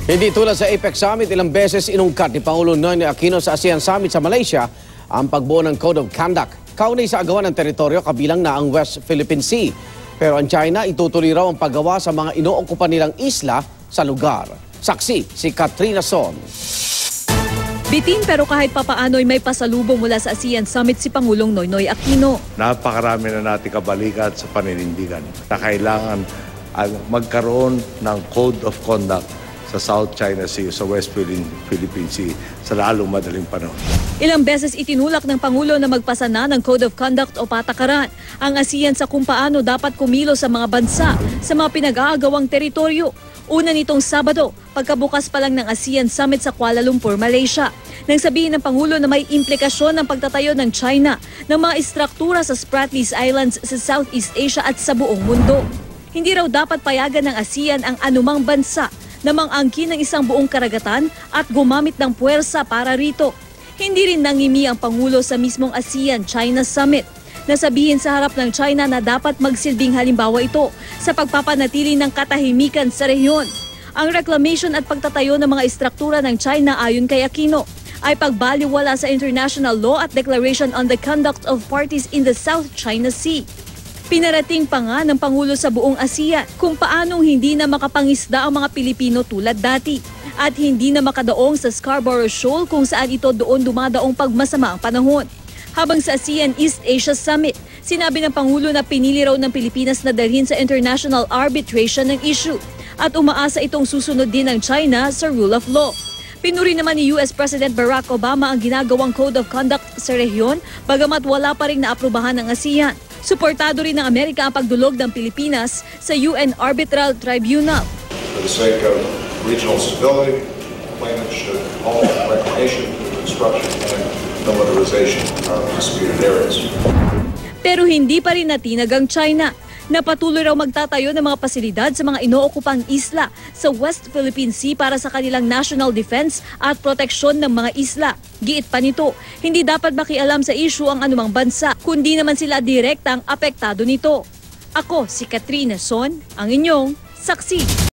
Hindi tulad sa APEC Summit, ilang beses inungkat ni Pangulo Noynoy Aquino sa ASEAN Summit sa Malaysia ang pagbuo ng Code of Conduct. Kaunay sa agawan ng teritoryo kabilang na ang West Philippine Sea. Pero ang China itutuloy raw ang paggawa sa mga inookupan nilang isla sa lugar. Saksi si Katrina Son. Bitin pero kahit papaano'y may pasalubong mula sa ASEAN Summit si Pangulong Noynoy Aquino. Napakarami na natin kabalikat sa paninindigan na kailangan magkaroon ng Code of Conduct sa South China Sea, sa West Philippine Sea, sa lalong madaling panahon. Ilang beses itinulak ng Pangulo na magpasa na ng Code of Conduct o patakaran ang ASEAN sa kung paano dapat kumilos sa mga bansa sa mga pinag-aagawang teritoryo. Una nitong Sabado, pagkabukas pa lang ng ASEAN Summit sa Kuala Lumpur, Malaysia. Nang sabihin ng Pangulo na may implikasyon ng pagtatayo ng China ng mga istruktura sa Spratlys Islands sa Southeast Asia at sa buong mundo. Hindi raw dapat payagan ng ASEAN ang anumang bansa na mangangkin ng isang buong karagatan at gumamit ng puwersa para rito. Hindi rin nangimi ang Pangulo sa mismong ASEAN-China Summit. Nasabihin sa harap ng China na dapat magsilbing halimbawa ito sa pagpapanatili ng katahimikan sa rehiyon. Ang reclamation at pagtatayo ng mga istruktura ng China ayon kay Aquino ay pagbaliwala sa international law at Declaration on the Conduct of Parties in the South China Sea. Pinarating pa nga ng Pangulo sa buong ASEAN kung paanong hindi na makapangisda ang mga Pilipino tulad dati at hindi na makadaong sa Scarborough Shoal kung saan ito doon dumadaong pagmasama ang panahon. Habang sa ASEAN East Asia Summit, sinabi ng Pangulo na pinili raw ng Pilipinas na dalhin sa international arbitration ng issue at umaasa itong susunod din ng China sa rule of law. Pinuri naman ni US President Barack Obama ang ginagawang Code of Conduct sa rehiyon bagamat wala pa rin naaprubahan ng ASEAN. Suportado rin ng Amerika ang pagdulog ng Pilipinas sa UN Arbitral Tribunal. For the sake of regional stability, claimants should halt reclamation, construction, and militarization of disputed areas. Pero hindi pa rin natinag ang China. Napatuloy raw magtatayo ng mga pasilidad sa mga inookupang isla sa West Philippine Sea para sa kanilang national defense at proteksyon ng mga isla. Giit pa nito, hindi dapat makialam sa issue ang anumang bansa, kundi naman sila direktang apektado nito. Ako si Katrina Son, ang inyong saksi.